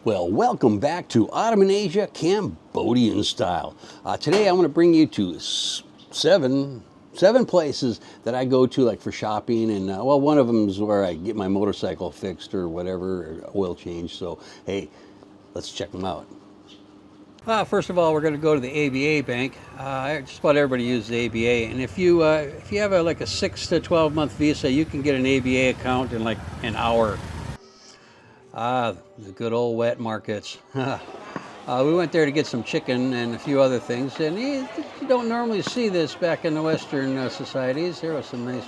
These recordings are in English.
Well, welcome back to Autumn in Asia, Cambodian style. Today I want to bring you to seven places that I go to like for shopping, and well, one of them is where I get my motorcycle fixed or whatever, or oil change. So hey, let's check them out. First of all, we're going to go to the ABA bank. Just about everybody uses the ABA, and if you have like a 6 to 12 month visa, you can get an ABA account in like an hour. The good old wet markets. We went there to get some chicken and a few other things, and you don't normally see this back in the Western societies. There was some nice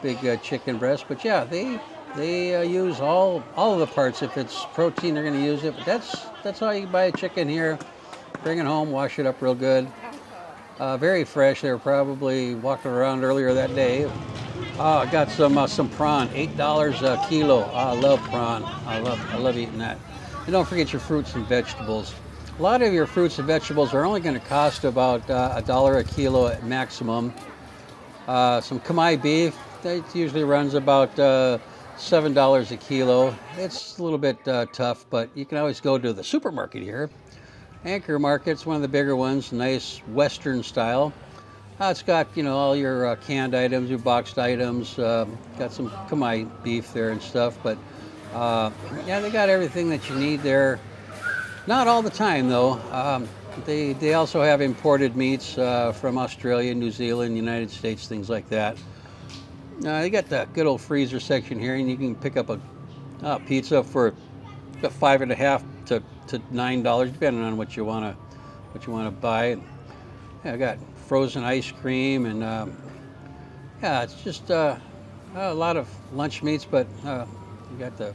big chicken breasts, but yeah, they use all of the parts. If it's protein, they're going to use it. But that's how you buy a chicken here. Bring it home, wash it up real good. Very fresh. They were probably walking around earlier that day. I got some prawn, $8 a kilo. I love prawn. I love eating that. And don't forget your fruits and vegetables. A lot of your fruits and vegetables are only going to cost about $1 a kilo at maximum. Some Khmer beef, that usually runs about $7 a kilo. It's a little bit tough, but you can always go to the supermarket here. Anchor Market's one of the bigger ones, nice Western style. It's got, all your canned items, your boxed items, got some Khmer beef there and stuff, but yeah, they got everything that you need there. Not all the time, though. They also have imported meats from Australia, New Zealand, United States, things like that. They got the good old freezer section here, and you can pick up a pizza for $5.50 to $9, depending on what you want to buy. Yeah, I got frozen ice cream, and yeah, it's just a lot of lunch meats, but you got the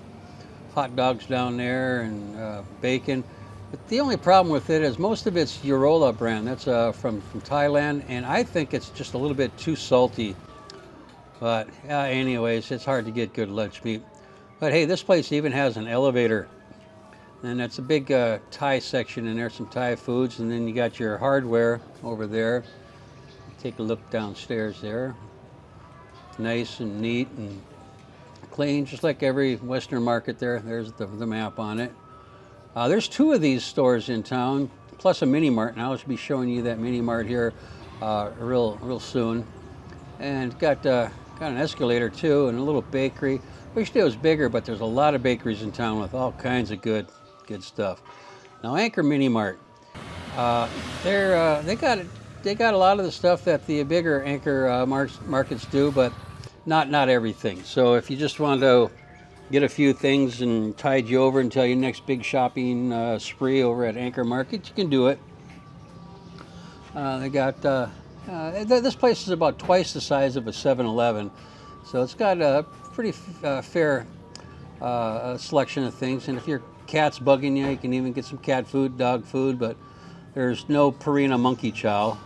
hot dogs down there and bacon. But the only problem with it is most of it's Eurola brand. That's from Thailand, and I think it's just a little bit too salty. But anyways, it's hard to get good lunch meat. But hey, this place even has an elevator. And that's a big Thai section in there, some Thai foods, and then you got your hardware over there. Take a look downstairs there. Nice and neat and clean, just like every Western market there. There's the map on it. There's two of these stores in town, plus a mini mart. Now I'll be showing you that mini mart here real soon. And got an escalator too, and a little bakery. Wish it was bigger, but there's a lot of bakeries in town with all kinds of good stuff. Now Anchor Mini Mart, they got a lot of the stuff that the bigger Anchor markets do, but not everything. So if you just want to get a few things and tide you over until your next big shopping spree over at Anchor Market, you can do it. They got this place is about twice the size of a 7-Eleven, so it's got a pretty fair selection of things. And if your cat's bugging you, you can even get some cat food, dog food, but there's no Purina monkey chow.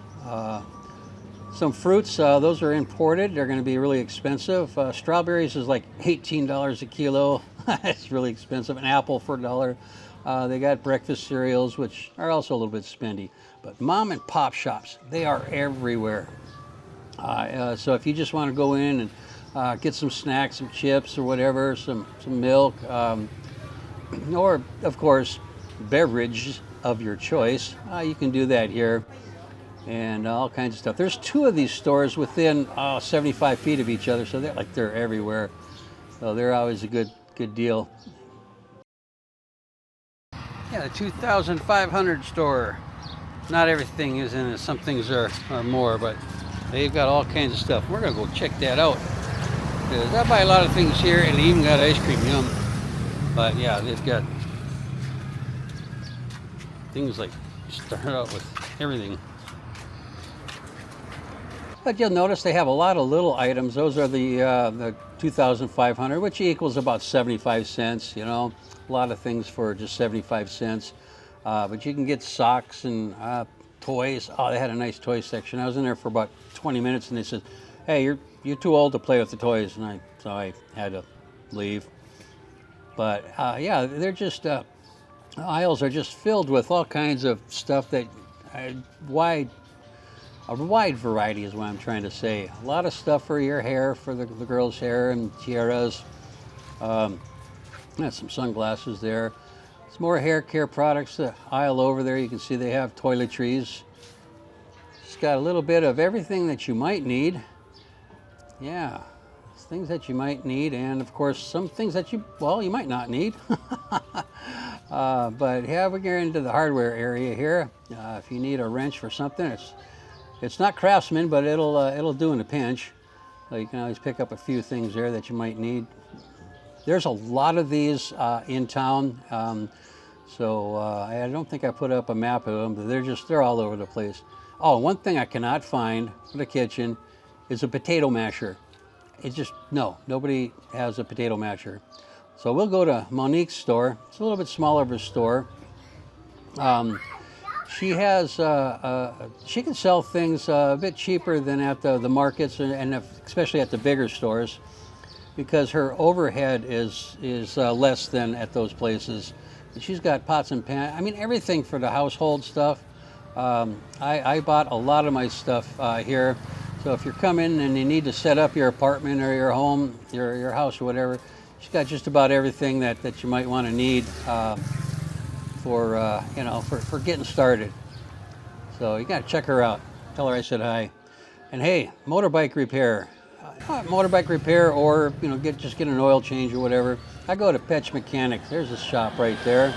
Some fruits, those are imported. They're going to be really expensive. Strawberries is like $18 a kilo. It's really expensive. An apple for $1. They got breakfast cereals, which are also a little bit spendy. But mom and pop shops, they are everywhere. So if you just want to go in and get some snacks, some chips or whatever, some milk, or of course beverage of your choice, you can do that here, and all kinds of stuff. There's two of these stores within 75 feet of each other, so they're everywhere. So they're always a good deal. Yeah, the 2,500 store. Not everything is in it. Some things are more, but they've got all kinds of stuff. We're gonna go check that out, because I buy a lot of things here, and they even got ice cream. Yum. But yeah, they've got things like start out with everything. But you'll notice they have a lot of little items. Those are the 2,500, which equals about 75 cents. A lot of things for just 75 cents. But you can get socks and toys. Oh, they had a nice toy section. I was in there for about 20 minutes, and they said, "Hey, you're too old to play with the toys," and so I had to leave. But yeah, they're just aisles are just filled with all kinds of stuff that a wide variety is what I'm trying to say. A lot of stuff for your hair, for the girls' hair and tiaras. Got some sunglasses there. Some more hair care products. The aisle over there, you can see they have toiletries. It's got a little bit of everything that you might need. Yeah, things that you might need, and of course some things that you might not need. But yeah, we get into the hardware area here. If you need a wrench for something, it's not Craftsman, but it'll do in a pinch. So you can always pick up a few things there that you might need. There's a lot of these in town, so I don't think I put up a map of them, but they're all over the place. Oh, one thing I cannot find for the kitchen is a potato masher. Nobody has a potato masher. So we'll go to Monique's store. It's a little bit smaller of a store. She has, she can sell things a bit cheaper than at the markets, and especially at the bigger stores, because her overhead is less than at those places. She's got pots and pans. I mean, everything for the household stuff. I bought a lot of my stuff here. So if you're coming and you need to set up your apartment or your home, your house or whatever, she's got just about everything that you might want to need for getting started. So you got to check her out. Tell her I said hi. And hey, motorbike repair. Motorbike repair, or just get an oil change or whatever. I go to Petch Mechanics. There's a shop right there.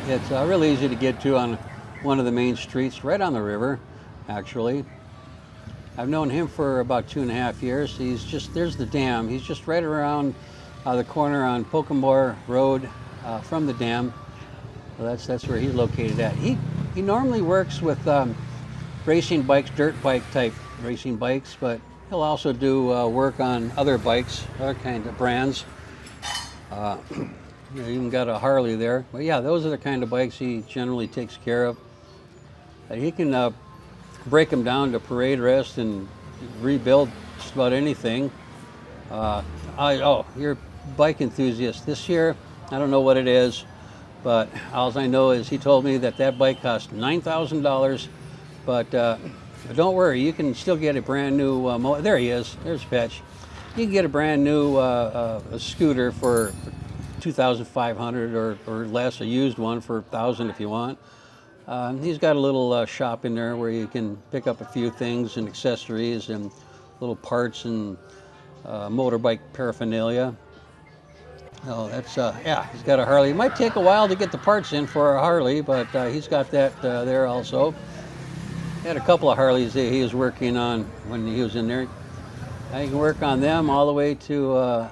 It's really easy to get to on one of the main streets, right on the river, actually. I've known him for about 2.5 years. There's the dam. He's just right around the corner on Pokemore Road from the dam. So that's where he's located at. He normally works with racing bikes, dirt bike type racing bikes, but he'll also do work on other bikes, other kind of brands. Even got a Harley there. But yeah, those are the kind of bikes he generally takes care of. He can break them down to parade rest and rebuild just about anything. You're a bike enthusiast. This year, I don't know what it is, but all I know is he told me that bike cost $9,000. But don't worry, you can still get a brand new. There he is. There's Petch. You can get a brand new a scooter for $2,500 or less. A used one for $1,000 if you want. He's got a little shop in there where you can pick up a few things and accessories and little parts and motorbike paraphernalia. Oh, that's he's got a Harley. It might take a while to get the parts in for a Harley, but he's got that there also. He had a couple of Harleys that he was working on when he was in there. Now you can work on them all the way to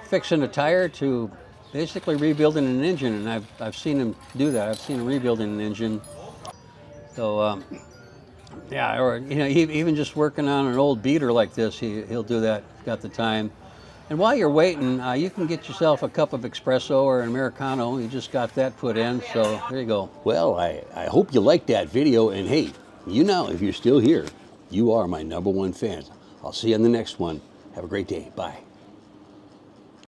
fixing a tire to basically rebuilding an engine, and I've seen him do that. I've seen him rebuilding an engine. So or even just working on an old beater like this, he'll do that. Got the time. And while you're waiting, you can get yourself a cup of espresso or an Americano. You just got that put in, so there you go. Well, I hope you liked that video, and hey, if you're still here, you are my #1 fan. I'll see you on the next one. Have a great day. Bye.